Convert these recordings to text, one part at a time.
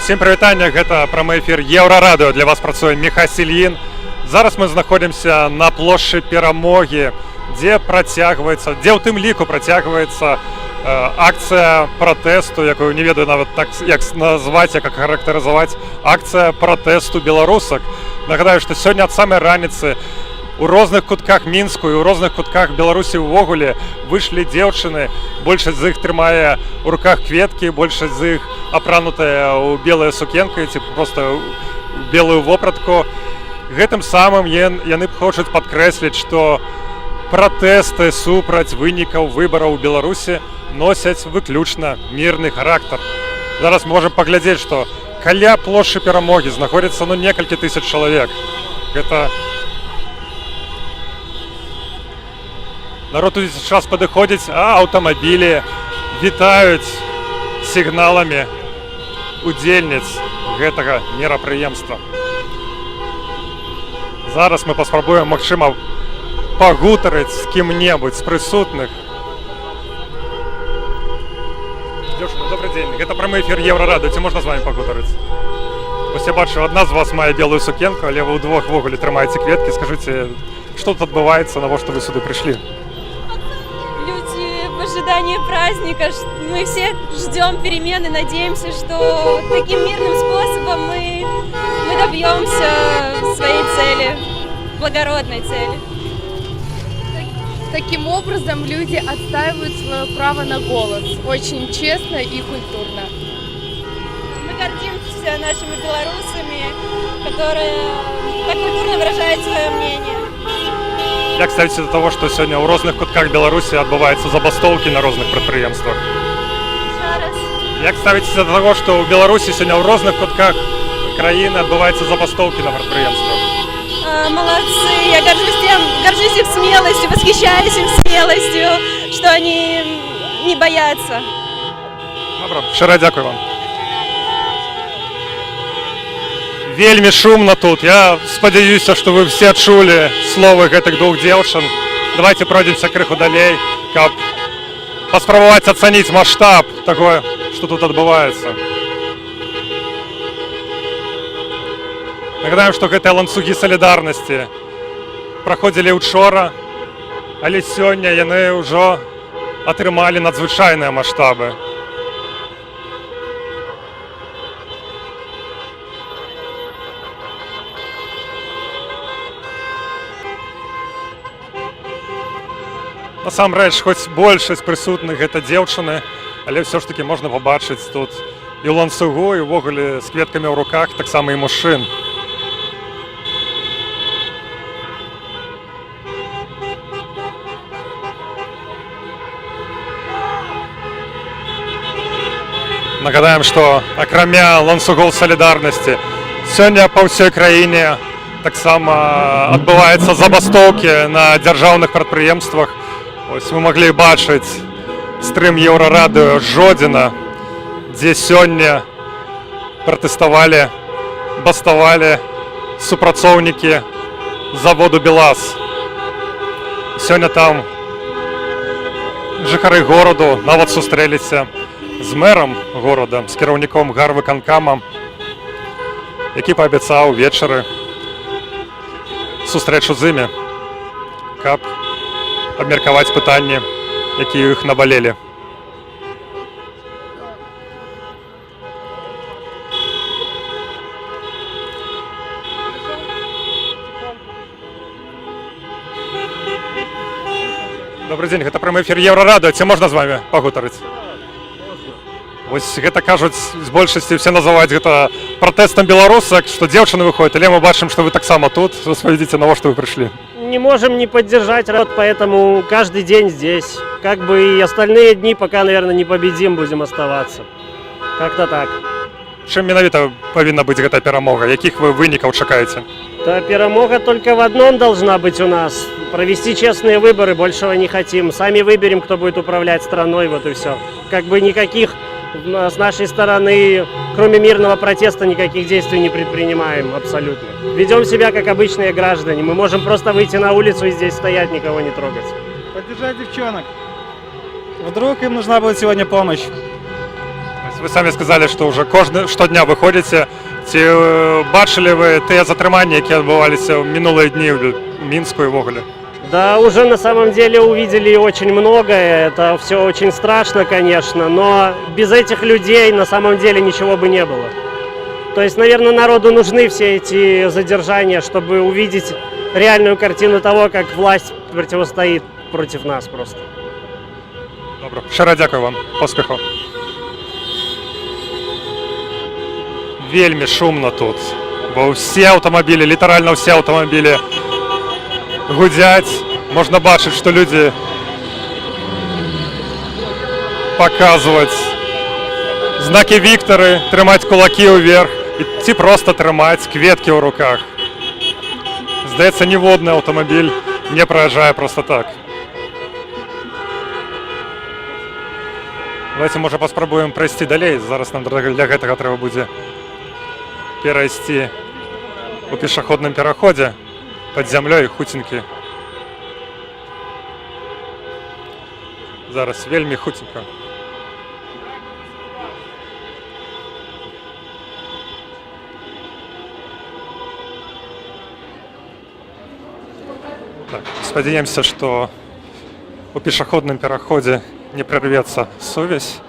Всім прывітанне, гэта прамы эфір Еўрарадыё. Для вас працуе Міхась Ільін. Зараз мы знаходзімся на плошчы Перамогі, дзе ў тым ліку працягваецца акцыя пратэсту, якую не ведаю нават так, як назваць, як характарызаваць, акцыя пратэсту беларусак. Нагадаю, што сёння ад самай раніцы у розных кутках Мінску і ў розных кутках Беларусі ўвогуле выйшлі дзеўчыны. Большасць з іх трымае ў руках кветкі, большасць з іх апранутая ў белыя сукенкі ці проста ў белую вопратку. Гэтым самым яны хочуць падкрэсліць, што пратэсты супраць вынікаў выбараў у Беларусі носяць выключна мірны характар. Зараз можам паглядзець, што каля плошчы Перамогі знаходзіцца некалькі тысяч чалавек. Гэта народ тут час падыходзіць, а аўтамабілі вітаюць сігналамі удзельніц гэтага мерапрыемства. Зараз мы паспрабуем, магчыма, пагутарыць з кім-небудзь з прысутных. Дзяўчыны, добры дзень. Гэта прамы эфір Еўрарадыё. Ці можна з вамі пагутарыць? Вось я бачу, адна з вас мае белую сукенку, але вы ўдвох ввогуле трымаеце кветкі. Скажыце, што тут адбываецца, навошта вы сюды прыйшлі? В ожидании праздника мы все ждем перемены, надеемся, что таким мирным способом мы добьемся своей цели, благородной цели. Таким образом люди отстаивают свое право на голос, очень честно и культурно. Мы гордимся нашими белорусами, которые так культурно выражают свое мнение. Як ставіце да таго, што сёння ў розных кутках Беларусі адбываюцца забастоўкі на розных прадпрыемствах? Як ставіцеся да таго, што ў Беларусі сёння ў розных кутках краіны адбываюцца забастоўкі на прадпрыемствах? Молодцы, я горжусь их смелостью, восхищаюсь их смелостью, что они не боятся. Добра, шчыра дзякую вам. Вельмі шумна тут. Я спадзяюся, што вы все чулі словы гэтых двух дзеўчын. Давайте пройдземся крыху далей, каб паспрабаваць ацаніць маштаб таго, што тут адбываецца. Нагадаем, што гэтыя ланцугі салідарнасці праходзілі учора, але сёння яны ўжо атрымалі надзвычайныя маштабы. Насамрэч, хоць большасць прысутных гэта дзеўчыны, але ўсё ж такі можна пабачыць тут і ў ланцугу, і ўвогуле з кветкамі ў руках, таксама і мужчын. Нагадаем, што акрамя ланцугоў салідарнасці, сёння па ўсёй краіне таксама адбываюцца забастоўкі на дзяржаўных прадпрыемствах. Ось мы маглі бачыць стрым Еўрарадыё Жодзіна, дзе сёння пратэставалі, баставалі супрацоўнікі заводу БелАЗ. Сёння там жыхары гораду нават сустрэліся з мэрам горада, з кіраўніком гарвыканкама, які паабяцаў вечары сустрэчу з імі, каб абмеркаваць пытанні, якія іх набалелі. Добры дзень, гэта прамы эфір Еўрарадыё. Ці можна з вамі пагутарыць? Вось гэта кажуць, з большасці все называюць гэта пратэстам беларусак, што дзеўчыны выходзяць, але мы бачым, што вы таксама тут. Распавядзіце, навошта вы прыйшлі? Не можем не поддержать род, поэтому каждый день здесь. Как бы и остальные дни, пока, наверное, не победим, будем оставаться. Как-то так. Чым менавіта павінна быць гэта перамога? Якіх вы вынікаў чакаеце? Да, перемога только в одном должна быть у нас. Провести честные выборы, большего не хотим. Сами выберем, кто будет управлять страной, вот и все. Как бы никаких с нашей стороны, кроме мирного протеста, никаких действий не предпринимаем абсолютно. Ведем себя как обычные граждане. Мы можем просто выйти на улицу и здесь стоять, никого не трогать. Поддержать девчонок. Вдруг им нужна будет сегодня помощь. Ви самі сказали, що вже щодня виходите. Чи бачили ви ті затримання, які відбувалися в минулі дні в Мінську і в Оголі? Да, уже на самом деле увидели очень многое. Это все очень страшно, конечно, но без этих людей на самом деле ничего бы не было. То есть, наверное, народу нужны все эти задержания, чтобы увидеть реальную картину того, как власть противостоит против нас просто. Добре. Щиро дякую вам. Успіху. Вельми шумно тут, бо всі автомобілі, літерально всі автомобілі гудять. Можна бачити, що люди показують знаки Віктори, тримати кулаки вверх, і ці просто тримають квітки у руках. Здається, ні в один автомобіль не проїжджає просто так. Давайте, може, поспробуємо пройти далі. Зараз нам для цього треба буде перейти у пішохідному переході під землею хутеньки. Зараз вельми хутенько. Так, сподіваємося, що у пішохідному переході не прерветься совість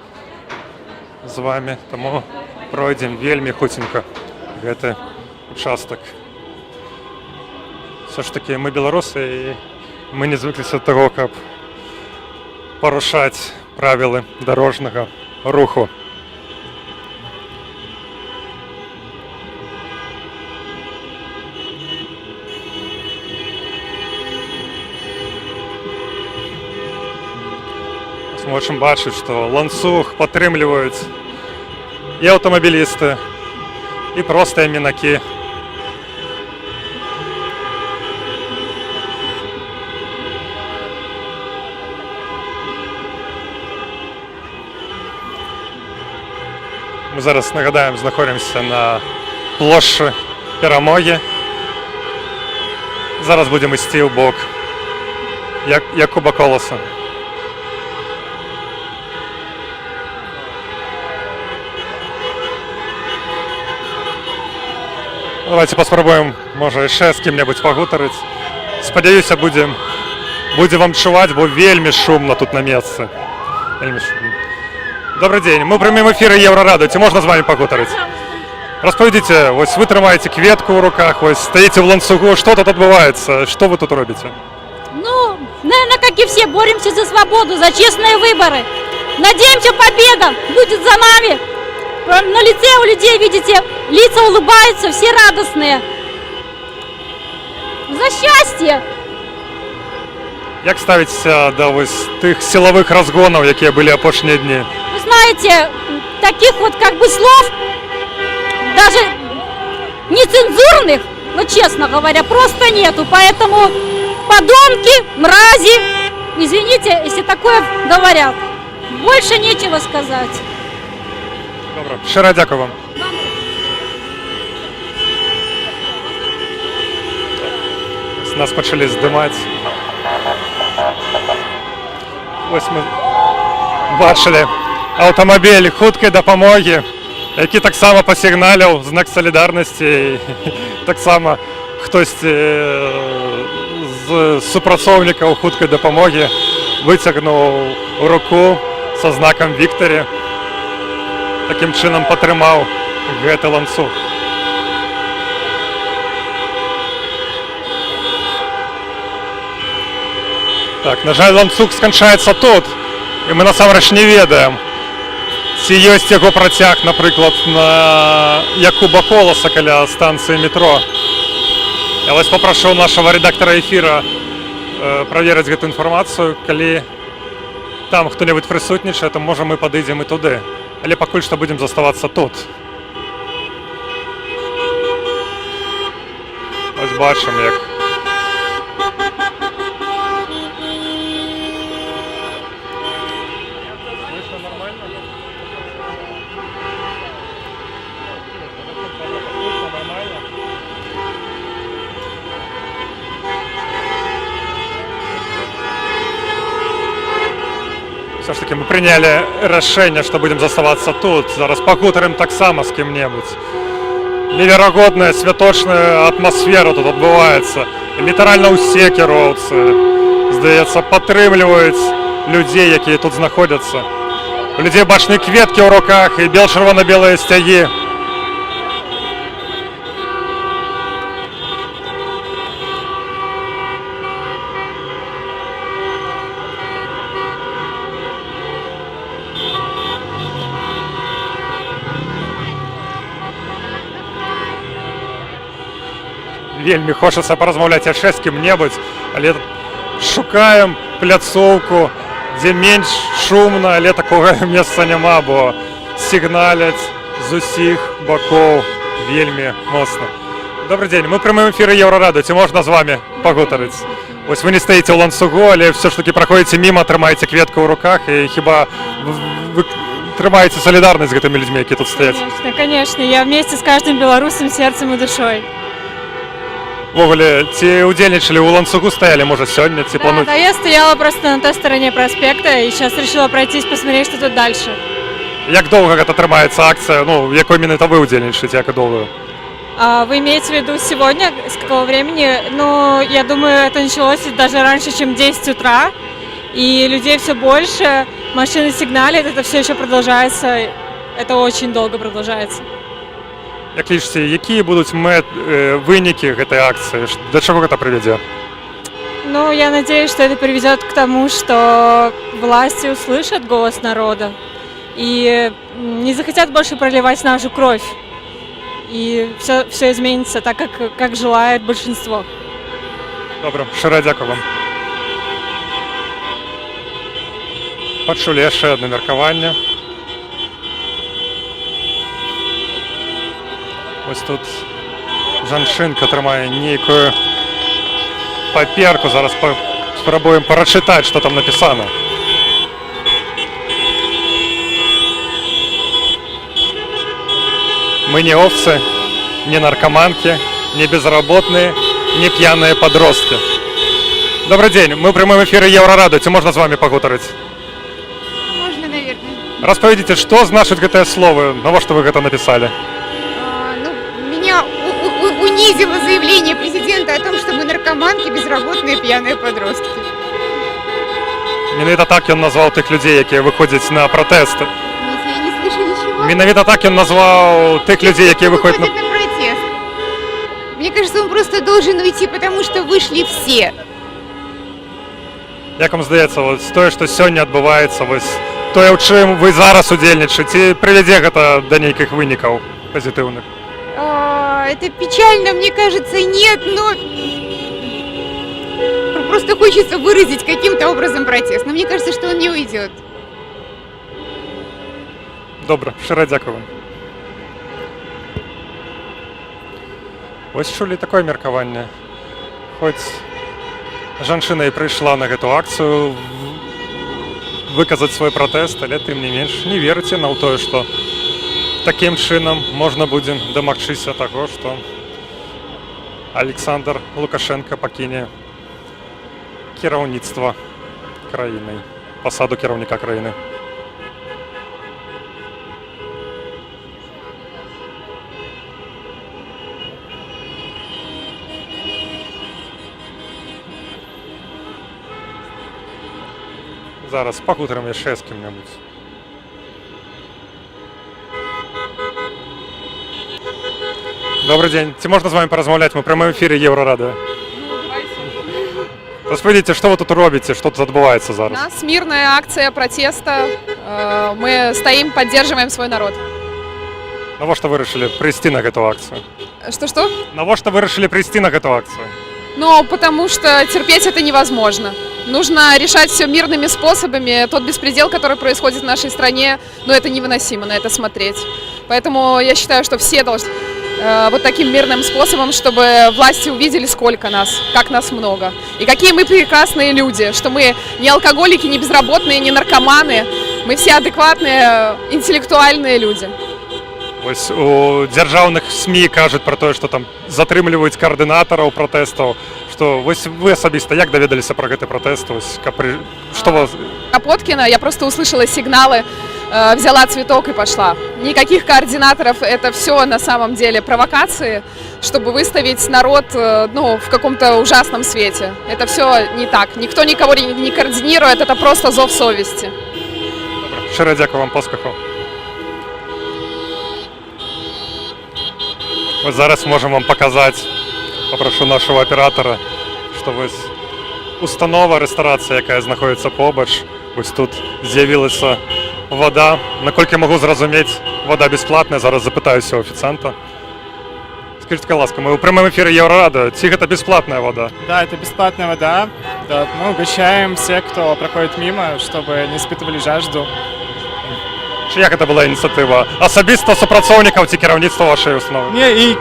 з вами, тому пройдемо вельми хутенько цей участок. Все ж таки ми білоруси і ми не звиклися до того, як порушати правила дорожнього руху. Можемо бачити, що ланцюг підтримують і автомобілісти, і просто мінаки. Ми зараз, нагадаємо, знаходимося на площі Перемоги. Зараз будемо йти в бок Якуба Колоса. Давайте поспробуємо, може, ще з ким-небудь погутарити. Сподіваюся, буде вам чувати, бо вельми шумно тут на місці. Вельми шумно. Добрий день, ми в прямому ефірі Євроради, чи можна з вами погутарити? Розповідіть, ось ви тримаєте квітку в руках, ось стоїте в ланцюгу, що тут відбувається, що ви тут робите? Ну, наверное, как и все, боремся за свободу, за честные выборы. Надеемся, победа будет за нами. На лице у людей, видите, лица улыбаются, все радостные. За счастье! Як ставитеся до ось тих силових розгонів, які були останні дні? Вы знаете, таких вот как бы слов, даже нецензурных, ну честно говоря, просто нету. Поэтому подонки, мрази, извините, если такое говорят, больше нечего сказать. Добре, щиро дякую вам. Нас почали здимати. Ось ми бачили автомобіль швидкої допомоги, який так само посигналив знак солідарності. І так само хтось з супрацовників швидкої допомоги витягнув руку зі знаком Вікторі. Таким чином потримав цей ланцюг. Так, на жаль, ланцюг скончається тут, і ми насамрэч не ведаємо, ці є його протяг, наприклад, на Якуба Колоса каля станції метро. Я вас попрошу нашого редактора ефіра перевірити цю інформацію, коли там хто-небудь присутнічає, то може ми підійдемо і туди. Але поки що будемо залишатися тут. Ось бачимо, як все ж таки все-таки мы приняли решение, что будем заставаться тут. Зараз погутарим так само з ким-небудь. Неверагодная святочная атмосфера тут відбувається. Літерально усі кіровці, здається, підтримують людей, які тут знаходяться. У людей бачні кветки в руках і червоно-білі стяги. Вельми хочеться порозмовляти ще з ким-небудь, але шукаємо пляцовку, де менш шумно, але такого місця нема, бо сигналять з усіх боків вельми моцно. Добрий день, ми в прямому ефірі Євроради, чи можна з вами поговорити? Ось ви не стоїте у ланцюгу, але все ж таки проходите мимо, тримаєте кветку в руках, і хіба ви тримаєте солідарність з тими людьми, які тут стоять? Конечно, конечно. Я вместе с каждым белорусом сердцем и душой. Вовле, ці удельничали у ланцюгу стояли, може сьогодні, ці планують? Да, я стояла просто на той стороне проспекта и сейчас решила пройтись, посмотреть, что тут дальше. Як довго це тримається акція? Ну, в якої минуті ви удельничаєте, як довго? А вы имеете в виду сегодня, с какого времени? Ну, я думаю, это началось даже раньше, чем 10 утра. И людей все больше, машины сигналят, это все еще продолжается. Это очень долго продолжается. Як лічите, які будуть виники цієї акції? До чого це приведе? Ну, я надеюсь, что это приведет к тому, что власти услышат голос народа и не захотят больше проливать нашу кровь. И все изменится так, как желает большинство. Добре, щиро дякую вам. Почули ще одне міркування. Ось тут жанчинка тримає ніяку папірку. Зараз спробуємо прочитати, що там написано. Мы не овцы, не наркоманки, не безработные, не пьяные подростки. Добрый день, мы в прямом эфире Евроради, чи можна з вами поговорити? Можно, наверное. Розповідайте, що значить це слово, на що ви це написали? Меня унизило заявление президента о том, что мы наркоманки, безработные, пьяные подростки. Менавіта так він назвав тих людей, які виходять на протести. Извините, я не слышу ничего. Менавіта так він назвав тих людей, які виходять на... Выходит на протест. Мне кажется, он просто должен уйти, потому что вышли все. Як вам здається, ось те, що сьогодні відбувається, ось те, у чим ви зараз удільничаєте, приведе це до ніяких виників позитивних? Это печально, мне кажется, нет, но просто хочется выразить каким-то образом протест. Но мне кажется, что он не уйдет. Добре, щиро дякую вам. Ось чули таке міркування. Хоч жанчина і прийшла на цю акцію виказати свій протест, але тим не менш не вірте на те, що таким чином можна буде домогтися того, що Олександр Лукашенко покине керівництво країни, посаду керівника країни. Зараз поговоримо ще з ким-небудь. Добрий день. Чи можна з вами порозмовляти? Ми в прямому ефірі Євроради. Розповідайте, що ви тут робите, що тут відбувається У зараз? нас мирная акция протеста. Мы стоим, поддерживаем свой народ. На що ви вирішили прийти на цю акцію? Что-что? На що ви вирішили прийти на цю акцію? Ну, потому что терпеть это невозможно. Нужно решать все мирными способами. Тот беспредел, который происходит в нашей стране, ну это невыносимо на это смотреть. Поэтому я считаю, что все должны вот таким мирным способом, чтобы власти увидели, сколько нас, как нас много. И какие мы прекрасные люди, что мы не алкоголики, не безработные, не наркоманы. Мы все адекватные, интеллектуальные люди. Ось у дзяржаўных СМІ кажуць пра тое, што там затрымліваюць каардынатараў пратэстаў, што вось вы асабіста як даведаліся пра гэты пратэст, ось што вас Капоткина, я просто услышала сигналы, взяла цветок и пошла. Никаких координаторов, это все на самом деле провокации, чтобы выставить народ в каком-то ужасном свете. Это все не так. Никто никого не координирует, это просто зов совести. Щиро дякую вам, поспіху. Ось зараз можемо вам показати, попрошу нашого оператора, що ось установа, ресторація, яка знаходиться побач. Ось тут з'явилася вода. Накольки можу зрозуміти, вода безплатна. Зараз запитаюся у офіціанта. Скажіть, будь ласка, ми у прямому ефірі Єврорадіо. Ці це безплатна вода? Да, это бесплатная вода. Да, мы угощаем всех, кто проходит мимо, чтобы не испытывали жажду. Чи як це була ініціатива? Особисто супрацовників чи керівництва вашої установи? Не, и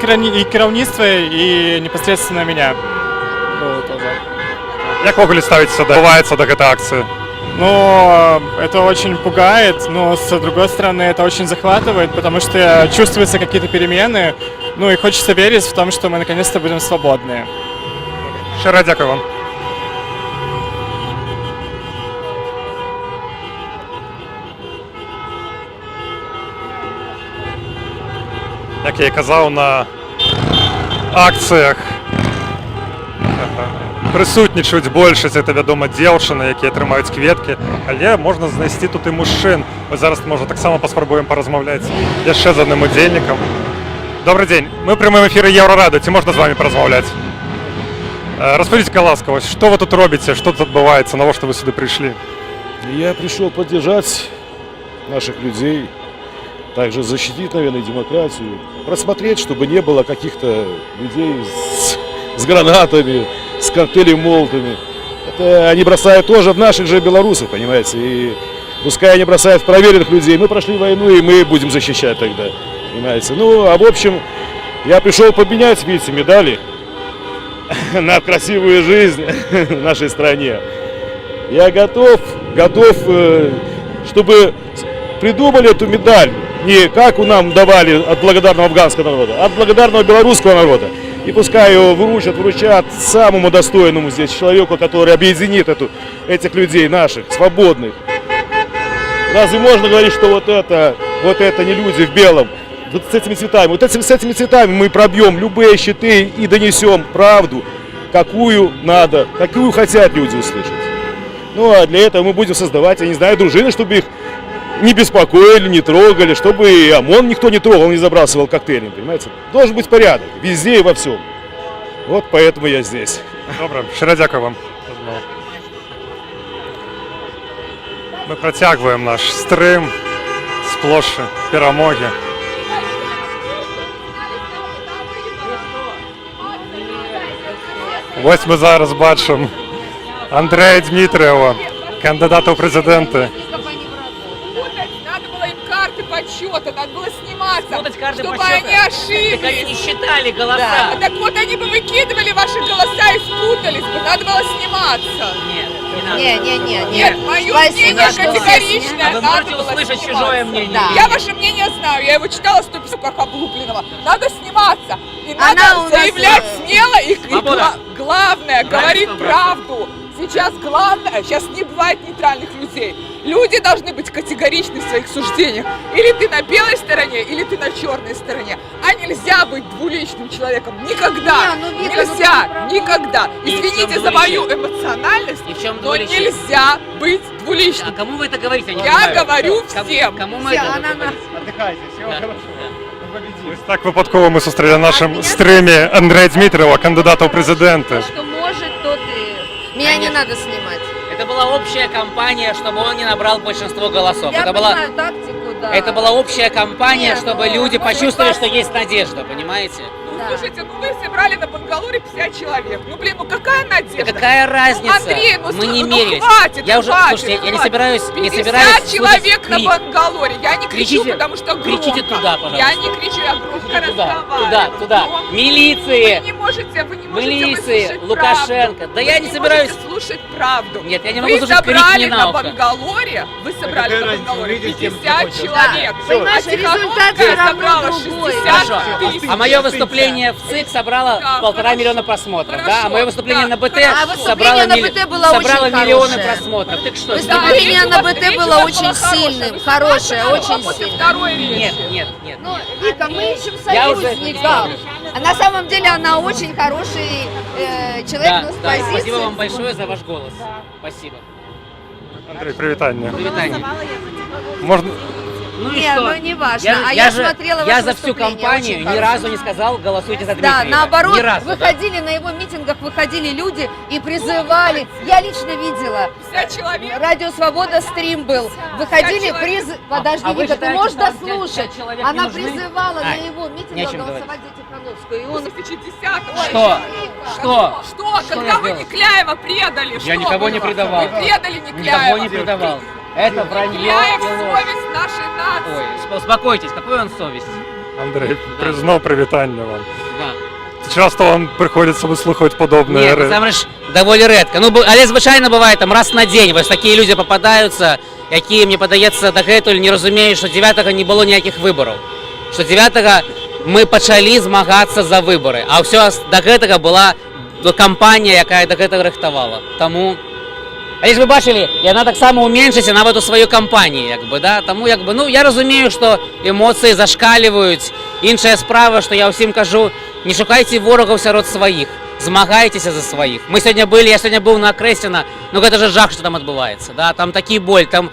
керівництво, и непосредственно меня было тоже. Як ви ставитеся до цієї акції? Но это очень пугает, но с другой стороны это очень захватывает, потому что чувствуются какие-то перемены, ну и хочется верить в том, что мы наконец-то будем свободны. Щиро дякую вам. Як я і казав, на акціях присутнічують більшість, це відомо, дівчини, які тримають квітки, але можна знайти тут і мужчин. Ось зараз, може, так само поспробуємо порозмовляти ще з одним удільником. Добрий день, ми в прямому ефірі Єврорадіо, чи можна з вами порозмовляти? Розповідь, будь ласка, ось, що ви тут робите, що тут відбувається, на що ви сюди прийшли? Я пришел поддержать наших людей, также защитить, наверное, демократию, просмотреть, чтобы не было каких-то людей с гранатами, с картелями молотами. Это они бросают тоже в наших же белорусов, понимаете, и пускай они бросают в проверенных людей. Мы прошли войну, и мы будем защищать тогда, понимаете. Ну, а в общем, я пришел поменять, видите, медали на красивую жизнь в нашей стране. Я готов, чтобы придумали эту медаль, не как нам давали от благодарного афганского народа, а от благодарного белорусского народа. И пускай его вручат самому достойному здесь человеку, который объединит этих людей наших, свободных. Разве можно говорить, что вот это не люди в белом, вот с этими цветами? Вот с этими цветами мы пробьем любые щиты и донесем правду, какую надо, какую хотят люди услышать. Ну а для этого мы будем создавать, я не знаю, дружины, чтобы их не беспокоили, не трогали, чтобы и ОМОН никто не трогал, не забрасывал коктейлями, понимаете? Должен быть порядок, везде и во всем. Вот поэтому я здесь. Добре, щиро дякую вам. Ми протягуємо наш стрим з площі Перемоги. Ось ми зараз бачимо Андрея Дмитрієва, кандидата у президенти. Надо было им карты подсчета, надо было сниматься, карты чтобы подсчета. они ошиблись. Так они не считали голоса. Да. Так вот они бы выкидывали ваши голоса и спутались бы, надо было сниматься. Нет, не надо. Нет, мое мнение категоричное, Вы надо можете было услышать сниматься. чужое мнение. Да. Я ваше мнение знаю, я его читала 100 писем как облупленного. Надо сниматься. И надо заявлять смело и главное, говорить правду. Сейчас главное, сейчас не бывает нейтральных людей. Люди должны быть категоричны в своих суждениях. Или ты на белой стороне, или ты на черной стороне. А нельзя быть двуличным человеком. Никогда. Нельзя. Никогда. Извините за мою эмоциональность, но нельзя быть двуличным. А кому вы это говорите? Я говорю всем. Кому мы это говорим? Отдыхайте, всего хорошего. Ось так випадково ми зустріли на нашому стрімі Андрея Дмитрієва, кандидата у президенти. Что может, тот и... Меня не надо снимать. Это была общая кампания, чтобы он не набрал большинство голосов. Я Это понимаю тактику, да. Это была общая кампания, Нет, чтобы ну, люди может, почувствовали, вас- что есть надежда, понимаете? Слушайте, ну вы собрали на Бангалоре 50 человек. Ну блин, ну какая надежда? Да какая разница? Андрей, Мы не ну мерились. хватит, Я уже, хватит, слушайте, я не хватит. собираюсь 50 человек на крик. Бангалоре. Я не кричу, Кричите- потому что громко. кричите туда, пожалуйста. Я не кричу, я громко Туда, разговариваю. туда, туда. Громко. Милиции! Вы не можете, вы не Мы Тбилиси, Лукашенко. Да я не собираюсь... слушать правду. Нет, я не могу Вы слушать крики собрали не на на ухо. Бангалоре, вы собрали на Бангалоре 50 человек. Да, понимаешь, а результат Тихановская всё равно собрала другой. 60 Хорошо. тысяч. А мое выступление в ЦИК собрало Да, 1,5 хорошо. миллиона просмотров, Хорошо, да? А мое выступление да, на БТ хорошо. А собрало, выступление на БТ было собрало очень миллионы хорошее. просмотров. Так что? Выступление Да, на речь у вас- БТ речь у было вас очень была хорошая. сильным, Вы хорошее, сказали, очень после сильным. второй речи. Нет. Ну, Вика, мы ищем Я уже союзников. А на самом деле она очень хороший человек, Да, но с да. позиции. Спасибо вам большое за ваш голос. Спасибо. Андрей, привітання. Привитание. Можно... Ну и Не, что? ну не важно. А я смотрела Я ваше за всю выступление, компанию очень ни хорошее. разу не сказал, голосуйте за Дмитриева. Да, наоборот, Ни разу, да? выходили на его митингах, выходили люди и призывали. Я лично видела. 50 человек. Радио Свобода стрим был. Выходили, Подожди, А вы Вика, ты считаете, можешь что там дослушать? 5 человек не Она нужны? призывала на Ай, его не о митингах чем голосовать за Тихановскую. И он... 1010 Что? Что? Что? Что Когда я вы сделал? Некляева предали? Я что никого не было? предавал. Вы предали Некляева. Никого не предавал. Это вранье Некляев и ложь. совесть нашей нации. Ой, успокойтесь, какой он совесть? Андрей, знов привітання вам. Да. Часто вам приходиться вислухати подобне. Ні, насамрэч даволі рэдка. Ну, але звычайно бывае там раз на дзень. Вось такія людзі пападаюцца, якія, мне падаецца, дагэтуль не разумеюць, што 9-го не было ніякіх выбараў. Што 9-го мы пачалі змагацца за выбары, а ўсё да гэтага была кампанія, якая да гэтага рыхтавала. Таму але ж вы бачылі, яна таксама уменшыцца нават у сваёй кампаніі, як бы, да? Таму як бы, ну я разумею, што эмоцыі зашкаліваюць. Іншая справа, што я ўсім кажу, не шукайце ворагаў сярод сваіх, змагайцеся за сваіх. Я сёння быў на Акрэсціна, ну гэта ж жах, што там адбываецца, да? Там такі боль, там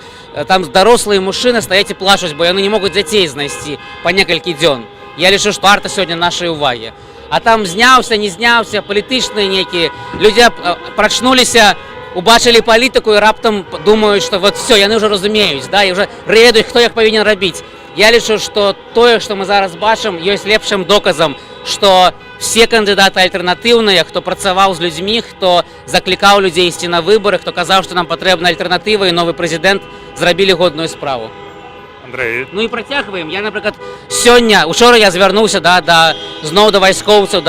дарослыя мужчыны стаяць і плачуць, бо яны не могуць дзяцей знайсці па некалькі дзён. Я лічу, што варта сёння нашай увагі. А там зняўся, не зняўся, палітычныя нейкія, людзі прачнуліся, убачылі палітыку і раптам думаюць, што вот все, яны ўжо разумеюць, да, і ўжо ведаюць, хто як павінен рабіць. Я лічу, што тое, што мы зараз бачым, ёсць лепшым доказам, што все кандыдаты альтэрнатыўныя, хто працаваў з людзьмі, хто заклікаў людзей ісці на выбары, хто казаў, што нам патрэбна альтэрнатыва і новы прэзідэнт, зрабілі годную справу. Андрей. Ну і працягваем. Я, напрыклад, учора я звярнуўся зноў да вайскоўцаў,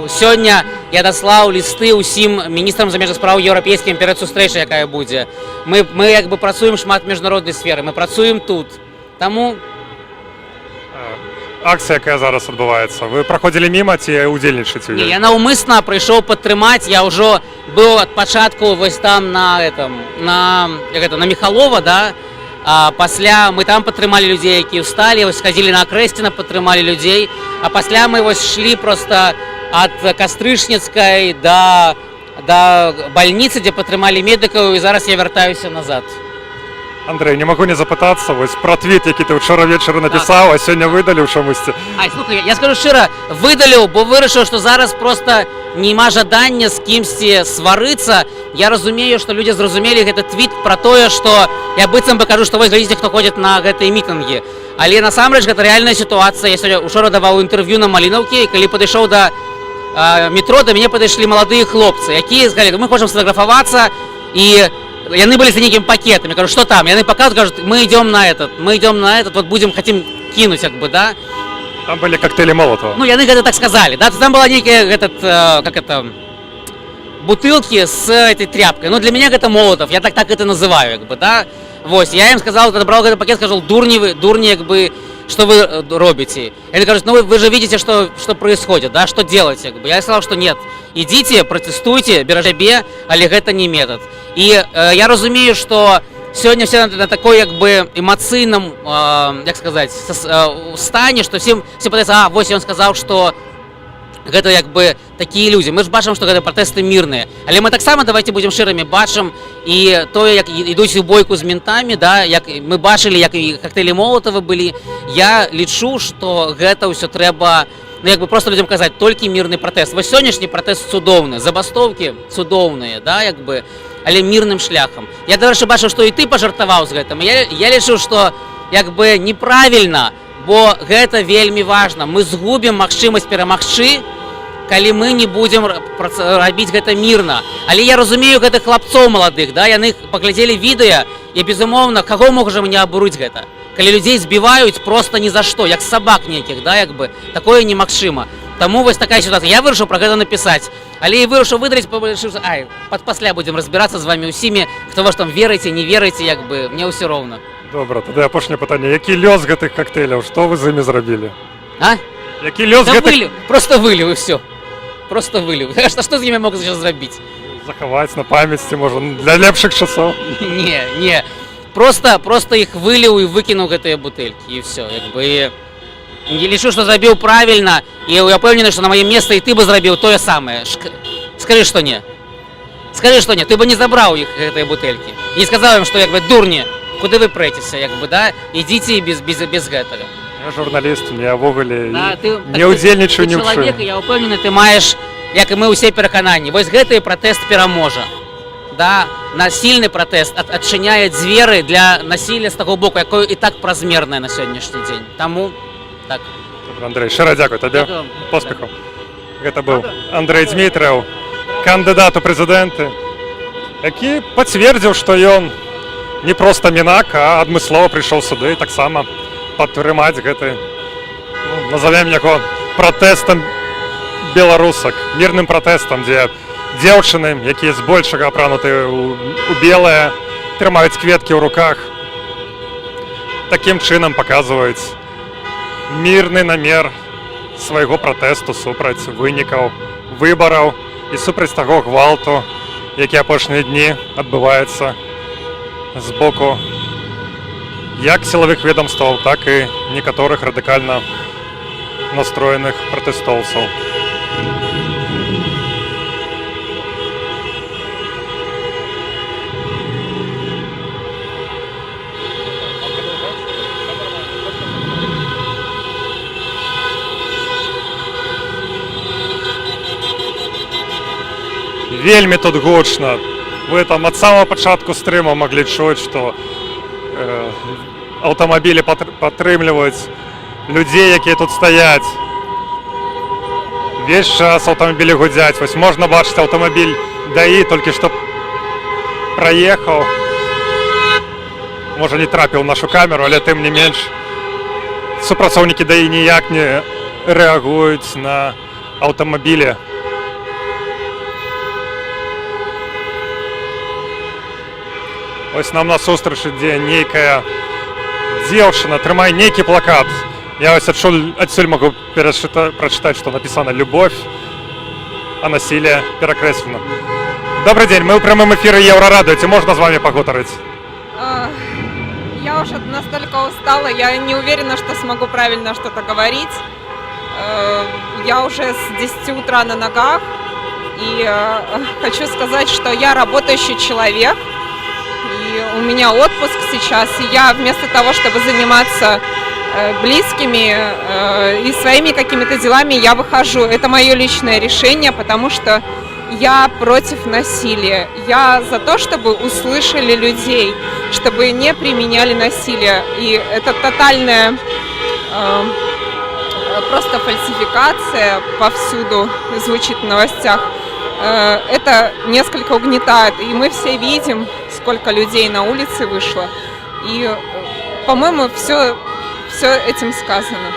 сёння я даслаў лісты ўсім міністрам замежных спраў еўрапейскім перад сустрэчай, якая будзе. Мы як бы працуем шмат міжнароднай сферы, мы працуем тут. Таму Акція, яка зараз адбываецца, вы праходзілі міма ці удзельнічаеце? не, я наўмысна прыйшоў падтрымаць, я ўжо быў ад пачатку вось там на Міхалова, да, а пасля мы там падтрымалі людзей, якія ўсталі, вось схадзілі на Акрэсціна, падтрымалі людзей, а пасля мы вось шлі проста ад Кастрычніцкай да бальніцы, дзе падтрымалі медыкаў, і зараз я вяртаюся назад. Андрей, не могу не запытаться, вось про твит, які ти вчора вечором написав, а сьогодні видалив чомусь. Ай, слухай, я скажу шчыра, выдаліў, бо вырашыў, што зараз просто нема жадання з кімсьці сварыцца. Я разумею, што людзі зразумелі гэты твіт пра тое, што я быццам бы кажу, што вось глядзіце, хто ходзіць на гэтыя мітынгі. Але насамрэч гэта рэальная сітуацыя. Я сёння учора даваў інтэрв'ю на Малінаўкі, і калі падышоў да метро, да мяне падышлі маладыя хлопцы, якія сказалі, мы хочам сфотаграфавацца, і яны былі за нейкім пакетам. Я кажу, што там? Яны паказваюць, кажуць, мы идем на этот, вот будем, хотим кинуть, как бы, да? Там были коктейли Молотова. Ну, яны гэта так сказали, да? Там была некая, бутылки с этой тряпкой. Ну, для меня это Молотов, я так это называю, как бы, да? Вот, я им сказал, когда брал этот пакет, сказал, дурни, как бы, что вы робите? Они говорят, ну вы же видите, что происходит, да, что делаете? Я сказал, что нет, идите, протестуйте, бережебе, але гэта не метод. И я разумею, что сегодня все на такой, как бы, эмоцийном, как сказать, стане, что все пытаются, вот он сказал, что гэта як бы такія людзі. Мы ж бачым, што гэта пратэсты мірныя. Але мы таксама, давайте будзем шчырымі, бачым і тое, як ідуць у бойку з ментамі, да, як мы бачылі, як і коктейлі Молотова былі. Я лічу, што гэта ўсё трэба, ну як бы просто людзям казаць, толькі мірны пратэст. Вось сённяшні пратэст цудоўны, забастоўкі цудоўныя, да, як бы, але мірным шляхам. Я, дарэчы, бачыў, што і ты пажартаваў з гэтым. Я лічу, што як бы неправільна, бо гэта вельмі важна. Мы згубім магчымасць перамагчы, калі мы не будзем рабіць гэта мірна. Але я разумею гэтых хлапцоў маладых, да, яны паглядзелі відэа, і, безумоўна, каго можам не абурыць гэта? Калі людзей збіваюць проста ні за што, як сабак нейкіх, да, як бы, такое немагчыма. Таму вось такая сітуацыя. Я вырашыў пра гэта напісаць, але і вырашыў выдаліць, пасля будзем разбірацца з вамі ўсімі, хто во што там верыце, не верыце, як бы, мне ўсё роўна. Добра, тады апошняе пытанне. Які лёс гэтых коктейляў? Што вы з імі зрабілі? А? Які лёс Да гэтых... выліў, просто выліў і ўсё. Просто выліў. Што з імі мог зараз зрабіць? Захаваць на памяці, можа, для лепшых часоў? Не. Просто іх выліў і выкінуў гэтыя бутэлькі, і ўсё. Як бы, я лічу, што зрабіў правільна, і я ўпэўнены, што на маім месцы і ты бы зрабіў тое самае. Скажы, што не. Скажы, што не. Ты бы не забраў іх гэтыя бутэлькі. І не сказаў ім, што, як бы, дурні, куды вы прэцеся, як бы, да? Ідзіце без гэтага. Я журналіст, я ўвогуле Да, ты не ўдзельнічаю ні ў чым. Чалавек, я ўпэўнены, ты маеш, як і мы ўсе перакананні. Вось гэты пратэст пераможа. Да, насільны пратэст адчыняе дзверы для насілля з таго боку, якое і так празмернае на сённяшні дзень. Таму так. Добра, Андрэй, шчыра дзякуй табе. Поспехаў. Гэта быў Андрэй Дзмітрыў, кандыдат у прэзідэнты, які пацвердзіў, што ён не проста мінак, а адмыслова прыйшоў сюды таксама падтрымаць гэты, назовем яго пратэстам беларусак, мірным пратэстам, дзе дзяўчыны, якія збольшага апрануты у белае, трымаюць кветкі ў руках, такім чынам паказваюць мірны намер свайго пратэсту супраць вынікаў выбараў і супраць таго гвалту, які апошнія дні адбываецца з боку як сілавых ведомстваў, так і некаторых радыкальна настроеных пратэстоўцаў. Вельмі тут гучна. Вы там ад самого пачатку стрыма маглі чуць, што аўтамабілі падтрымліваюць людзей, якія тут стаяць. Весь час аўтамабілі гудзяць. Вось можна бачыць аўтамабіль ДАІ, толькі што праехаў. Можа, не трапіў нашу камеру, але тым не менш супрацоўнікі ДАІ ніяк не рэагуюць на аўтамабілі. Ось нам насустрач ідзе нейкая дзяўчына, трымае нейкі плакат. Я ось адсюль могу прачытаць, што напісана «Любовь, а насилие перакрэслена». Добрый день, мы ў прямым эфіры Еўрарадыё, ці можна з вами пагутарыць? Я уже настолько устала, я не уверена, что смогу правильно что-то говорить. Я уже с 10 утра на ногах, и хочу сказать, что я работающий человек. У меня отпуск сейчас, и я вместо того, чтобы заниматься близкими и своими какими-то делами, я выхожу. Это мое личное решение, потому что я против насилия. Я за то, чтобы услышали людей, чтобы не применяли насилие. И это тотальная просто фальсификация повсюду звучит в новостях. Это несколько угнетает, и мы все видим, сколько людей на улице вышло, и, по-моему, все этим сказано.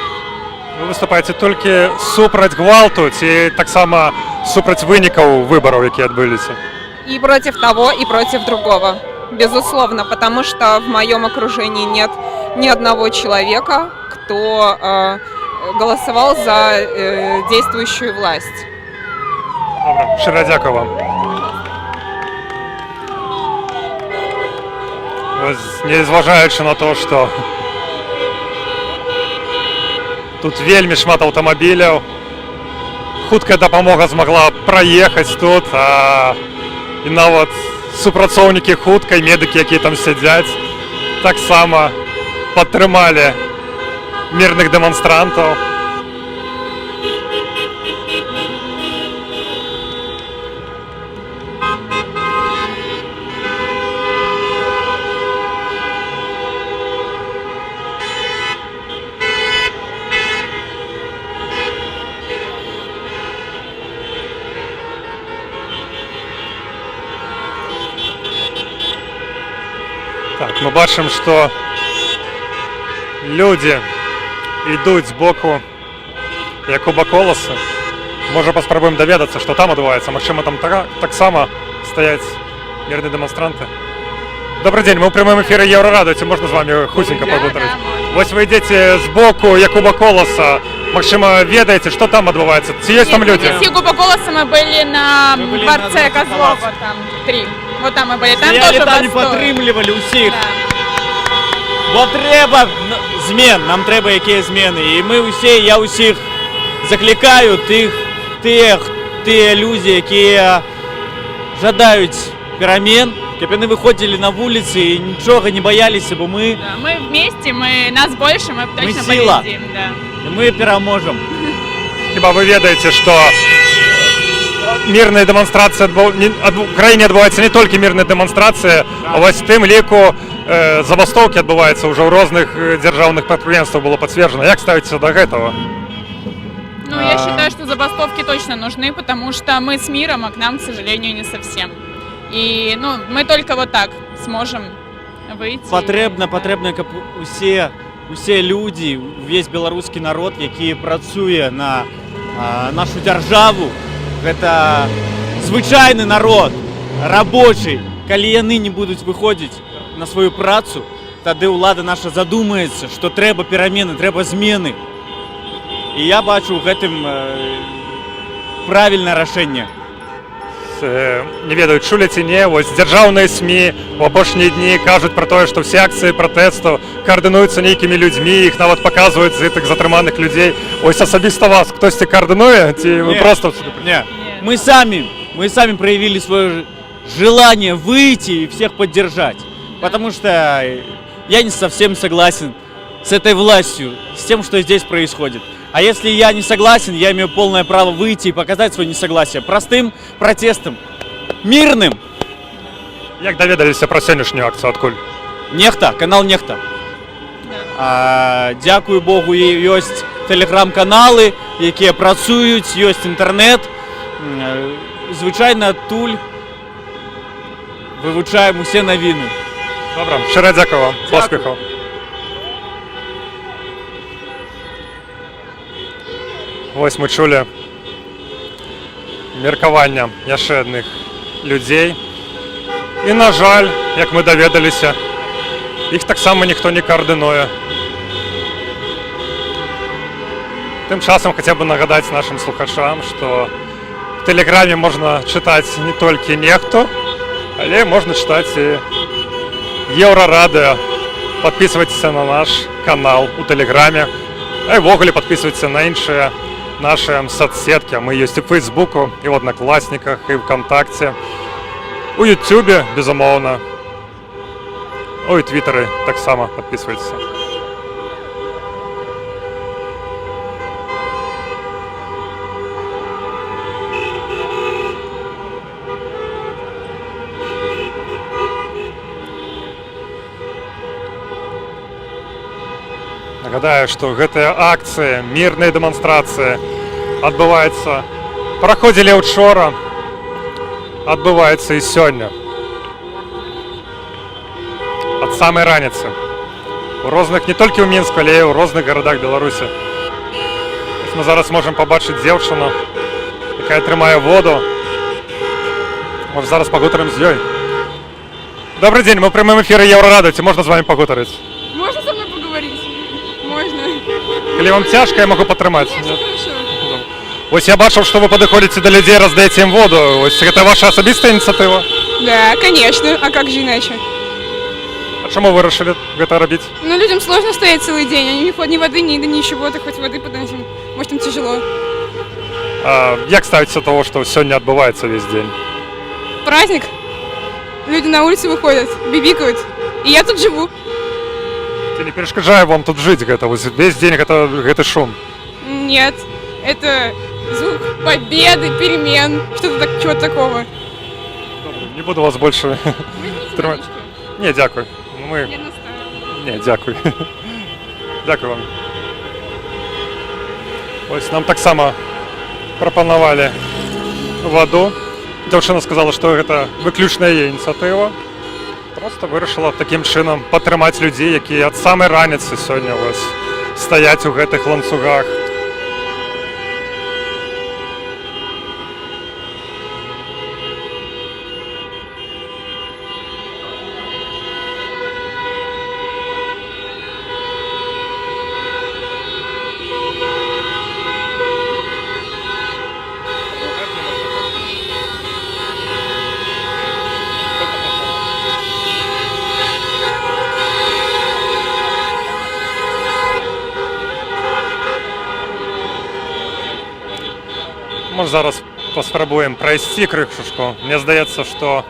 Вы выступаете толькі супраць гвалту, ці таксама супраць вынікаў выбараў, якія адбыліся? И против того, и против другого, безусловно, потому что в моем окружении нет ни одного человека, кто голосовал за действующую власть. Добра, шчыра дзякую вам. Незважаючы на то, што тут вельмі шмат аўтамабіляў, хуткая дапамога змагла праехаць тут, і нават супрацоўнікі хуткай, медыкі, якія там сядзяць, таксама падтрымалі мірных дэманстрантаў. Так, мы бачым, што людзі ідуць з боку Якуба Коласа. Може паспрабуем даведацца, што там адбываецца. Магчыма, там таксама стаяць мірныя дэманстранты. Добрый день, мы ў прямым эфіры Еўрарадыо, ці можна з вами хутенька пагутарыць? Вось вы ідзеце з боку Якуба Коласа. Магчыма, ведаеце, што там адбываецца? Ці ёсць там людзі? С Якуба Колоса мы были на дворце Козлова, там 3. Вот там мы были, там Стояли тоже там і постой. підтримували усіх. Да. Бо треба змін, нам треба які зміни. І ми усі, я усіх закликаю ті люди, які жадають перемен, щоб вони виходили на вулиці і нічого не боялися, бо ми, Да, мы вместе, нас больше, мы точно сила. победим. Да. ми переможемо. Хіба ви ведаеце, што мірныя дэманстрацыі в краіне адбываецца не толькі мірныя дэманстрацыі, а вось тым ліку забастоўкі адбываецца ўжо ў розных дзяржаўных прадпрыемствах было пацверджана. Як ставіцеся до гэтага? Ну, я считаю, что забастовки точно нужны, потому что мы с миром, а к нам, к сожалению, не совсем. И, ну, мы только вот так сможем выйти. Потрібно, щоб усі люди, весь білоруський народ, який працює на нашу державу, це звичайний народ, робочий, коли вони не будуть виходити на свою працю, тоді влада наша задумається, що треба переміни, треба зміни. І я бачу в гэтым правильне рашэнне. Не ведаю, чулі ці не, вось дзяржаўныя СМІ у апошнія дні кажуць пра тое, што ўсе акцыі пратэсту каардынуюцца нейкімі людзьмі, іх нават паказваюць з гэтых затрыманых людзей. Ось асабіста вас хтосьці каардынуе, ці вы просто... Не, мы сами проявили свое желание выйти и всех поддержать. Потому что я не совсем согласен с этой властью, с тем, что здесь происходит. А если я не согласен, я имею полное право выйти и показать свое несогласие простым протестом, мирным. Як даведаліся пра сённяшнюю акцыю, адкуль? Нехта, канал Нехта. Дякую Богу, ёсць телеграм-каналы, якія працуюць, ёсць інтэрнет. Звычайна адтуль вывучаем усе навіны. Добра, шчыра дзякую вам. Поспехаў. Вось мы чулі меркавання яшчэ адных людзей. І, на жаль, як мы даведаліся, іх таксама ніхто не каардынуе. Тым часам хаця б нагадаць нашым слухачам, што в Тэлеграме можна чытаць не толькі Нехту, але можна чытаць і Еўрарадыо. Подписывайтеся на наш канал у Тэлеграме, а і ввогуле подписывайтеся на іншыя наши соцсетки. Мы есть и в Фейсбуку, и в Одноклассниках, и ВКонтакте, у Ютубе, безумовно, и Твиттеры так само подписывайтесь. Нагадаю, што гэтыя акцыі, мірныя дэманстрацыі праходзілі учора, адбываецца і сёння. Ад самай раніцы. У розных, не толькі ў Мінску, але і ў розных гарадах Беларусі. Мы зараз можам пабачыць дзеўчыну, якая трымае воду. Можа, зараз пагутарым з ёй. Добрый день, мы ў прямым эфіры Еўрарадыо, ці можна з вами пагутарыць? Можно со мной поговорить? Можно. Калі вам цяжка, я могу падтрымаць. Нет, хорошо. Ось я бачыў, што вы падыходзіце да людзей, раздаеце ім воду. Ось гэта ваша асабістая ініцыятыва? Да, конечно. А как же иначе? А чаму вы вырашылі гэта рабіць? Ну, людям сложно стоять целый день. Они ни воды, ни ничего, так хоть воды подать им. Может, им тяжело. Як ставіцца того, што сёння адбываецца весь дзень? Праздник. Люди на улицу выходят, бибикают. И я тут живу. Ці не перашкаджае вам тут жыць гэта? Весь дзень гэты шум? Нет. Это звук победы, перемен. Чего-то такого. Не буду вас больше трымаць. Не, дзякуй. Не, дзякуй. Дзякуй вам. Ось нам таксама прапанавалі ваду. Дзяўчына сказала, што гэта выключная яе ініцыятыва. Просто вырашыла такім чынам падтрымаць людзей, якія ад самай раніцы сёння стаяць у гэтых ланцугах. Може зараз паспрабуем прайсці крышушку. Мне здаецца, што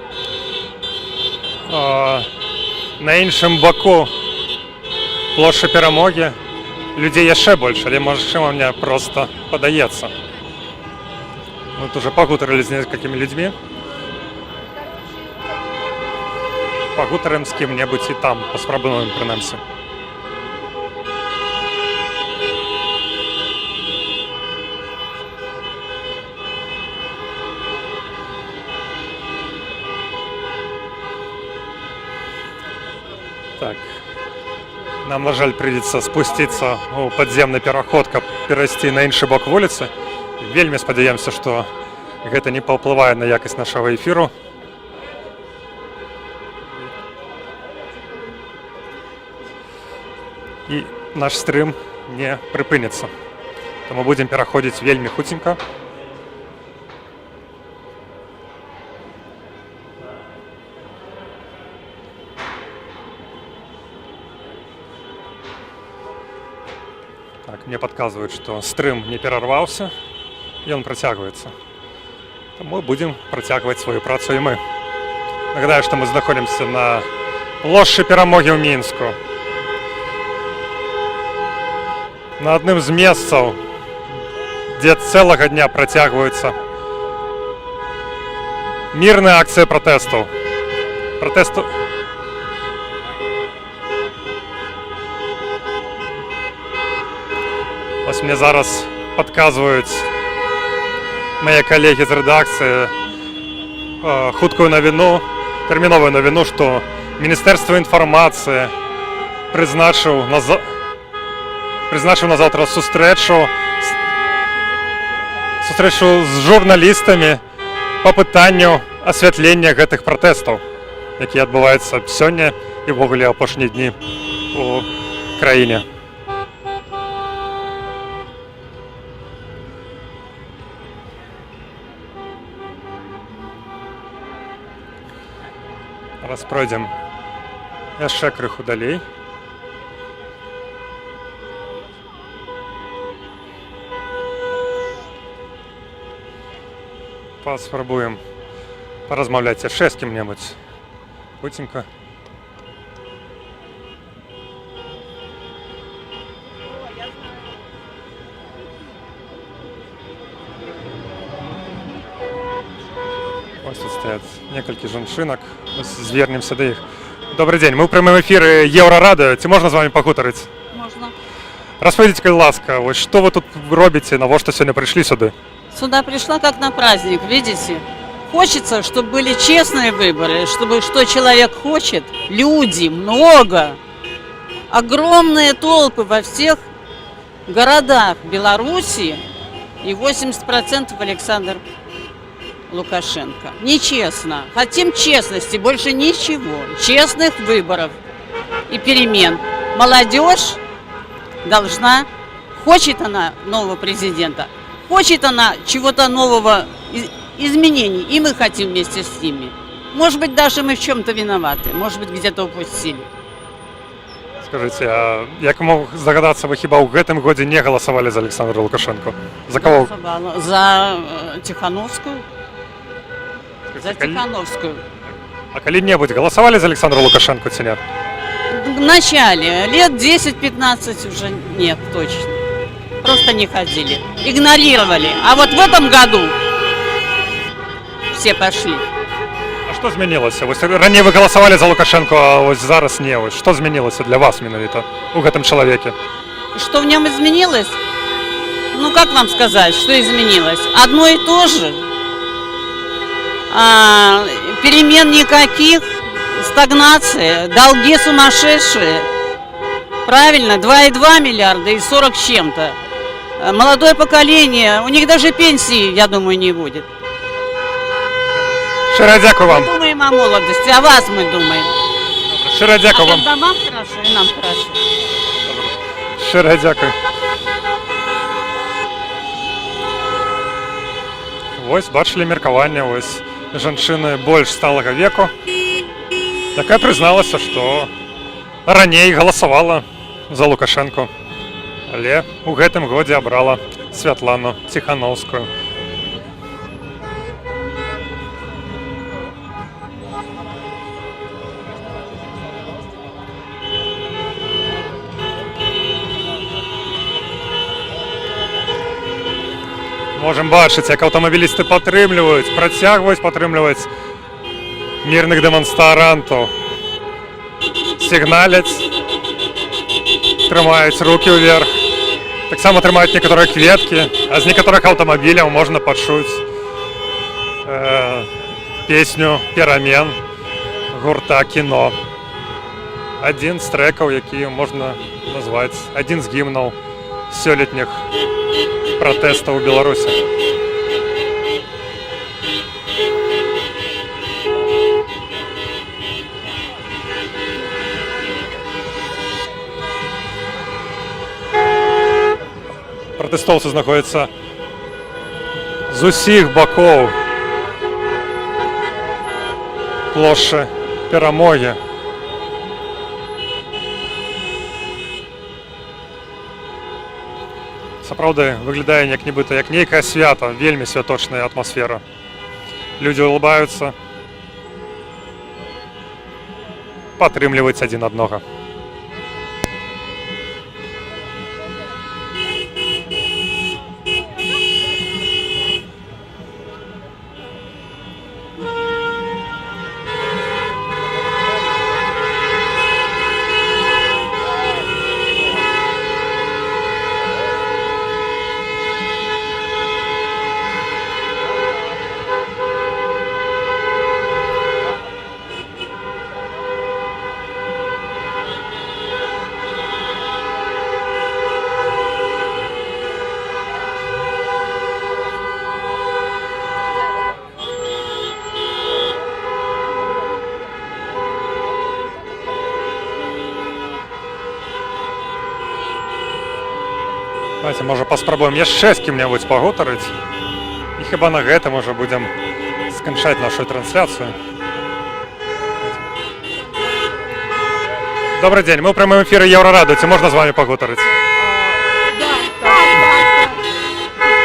на іншым баку плошчы Перамогі людзей яшчэ больш, але магчыма мне просто падаецца. Мы тут уже пагутарылі з некалькімі людзьмі. Пагутарым з кім-небудзь і там, паспрабуем прынамсі. Так. Нам, на жаль, придется спуститься у подземный пераход, каб перайсці на іншы бок вуліцы. Вельмі спадзяёмся, што гэта не паўплывае на якасць нашага эфіру. І наш стрым не прыпыніцца. Таму будзем пераходзіць вельмі хуценька. Так, мне подказывают, что стрым не перервался, и он протягивается. Мы будем протягивать свою працу и мы. Нагадаю, что мы находимся на плошчы Перамогі ў Мінску. На одном из месцаў, где целого дня протягиваются мирные акции протестов. Ось мне зараз подказывают мои коллеги из редакции хуткую новину, терминовую новину, что Министерство информации призначив на завтра сустрэчу з журналістамі по пытанню асвятлення гэтых пратэстаў, якія адбываюцца сёння і ўвогуле апошнія дні у краіне. Зараз пройдзем яшчэ крыху далей. Паспрабуем паразмаўляць яшчэ з кім-небудзь. Хуценька. Ось тут стаят некалькі жанчынак. Звернемся да іх. Добрый день, мы ў прямым эфіры Еўрарадыё. Ці можна з вами пагутарыць? Можно. Распавядзіце, калі ласка, вось што вы тут робіце, навошта сёння прыйшлі сюды? Сюда пришла как на праздник, видите? Хочется, чтобы были честные выборы, чтобы что человек хочет, люди, много, огромные толпы во всех городах Беларуси и 80% Александр Лукашенко. Нечестно. Хотим честности, больше ничего. Честных выборов и перемен. Молодежь должна, хочет она нового президента, хочет она чего-то нового, изменений, и мы хотим вместе с ними. Может быть, даже мы в чем-то виноваты, может быть, где-то упустили. Скажите, а як мог здогадаться, вы хіба ў гэтым годзе не голосовали за Александра Лукашенко? За кого? За Тихановскую. За Тихановскую. А калі-небудзь голосовали за Александра Лукашенко ці нет? В начале, лет 10-15 уже нет, точно. Просто не ходили, игнорировали. А вот в этом году все пошли. А что змянілася? Вось раней вы голосовали за Лукашенко, а ось зараз не. Ось что змянілася для вас менавіта у гэтым чалавеке? Что в нем изменилось? Ну, как вам сказать, что изменилось? Одно и то же. Перемен никаких, стагнация, долги сумасшедшие. Правильно, 2,2 миллиарда и 40 с чем-то. Молодое поколение, у них даже пенсии, я думаю, не будет. Шчыра дзякую вам. Мы думаем о молодости, о вас мы думаем. Шчыра дзякую вам. А домам хорошо, и нам хорошо. Шчыра дзякую. Вось, бачылі меркаванне, вось, жанчыны больш сталага веку, якая прызналася, што раней галасавала за Лукашенко, але ў гэтым годзе абрала Святлану Тихановскую. Можем бачыць, як аўтамабілісты працягваюць падтрымліваць мірных дэманстрантаў. Сігналяць, трымаюць рукі ўверх. Таксама трымаюць некаторыя кветкі, а з некаторых аўтамабіляў можна пачуць песню «Перамен» гурта «Кіно». Адзін з трэкаў, які можна назваць, адзін з гімнаў сёлетніх пратэстаў у Беларусі. Пратэстоўцы знаходзяцца з усіх бакоў плошчы Перамогі. Сапраўды выглядае як нібыта як нейкае свята, вельмі святочная атмасфера. Людзі улыбаюцца, падтрымліваюць адзін аднога. Давайте, можа, паспрабуем яшчэ з кім-небудзь пагутарыць. І хіба на гэтым уже будзем сканчаць нашу трансляцыю. Добрый дзень, мы ў прамым эфіры Еўрарадыо. Ці можна з вами пагутарыць?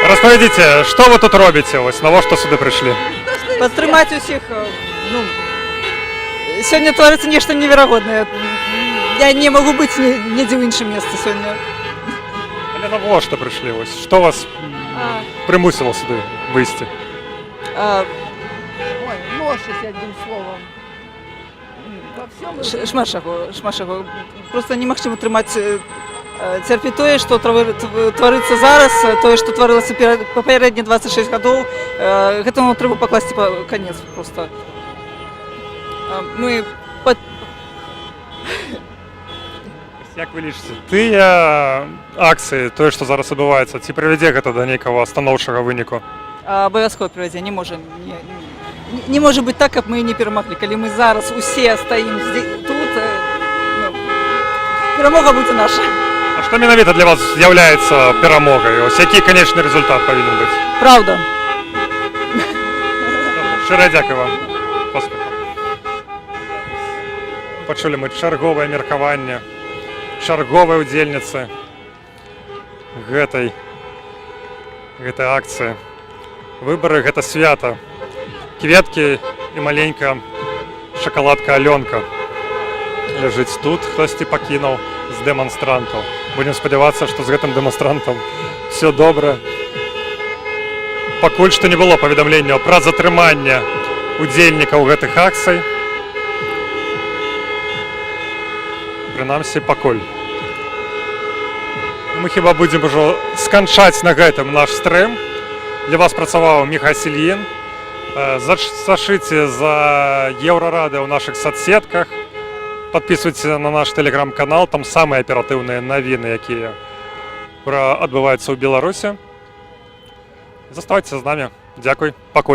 Распавядзіце, што вы тут робіце? Вось навошта сюды прыйшлі? Падтрымаць усіх. Сёння творыцца нешта неверагоднае. Я не магу быць недзе ў іншым месцы сёння. Але навошта прыйшлі? Што вас прымусіла сюды выйсці? Млошчасць, адным словам. Шмат чаго. Просто немагчыма трымаць цярпіць тое, што тварыцца зараз, тое, што тварылася папярэднія 26 гадоў. Гэтаму трэба пакласці канец проста. Мы Як вы лічыце, тыя акцыі, тое, што зараз адбываецца, ці прывядзе гэта да нейкага станоўчага выніку? Абавязкова прывядзе, не можа быць так, каб мы не перамаглі. Калі мы зараз усе стаім тут, перамога будзе наша. А што менавіта для вас з'яўляецца перамогай? Ось які канечны рэзультат павінен быць? Праўда. Шчыра дзякуй вам. Поспеху. Пачулі мы чарговае меркаванне чарговай удзельніцы гэтай акцыі. Выбары гэта свята. Кветкі і маленькая шакаладка Алёнка ляжыць тут, хтосьці пакінуў з дэманстрантаў. Будзем спадзявацца, што з гэтым дэманстрантам все добра. Пакуль што не было паведамленняў пра затрыманне удзельнікаў гэтых акцый. Прынамсі, пакуль. Мы хіба будзем ужо сканчаць на гэтым наш стрым. Для вас працаваў Міхась Ільін. Сачыце за Еўрарадыо ў нашых соцсетках. Падпісвайцеся на наш тэлеграм-канал, там самыя аператыўныя навіны, якія адбываюцца ў Беларусі. Заставайцеся з намі. Дзякуй. Пакуль.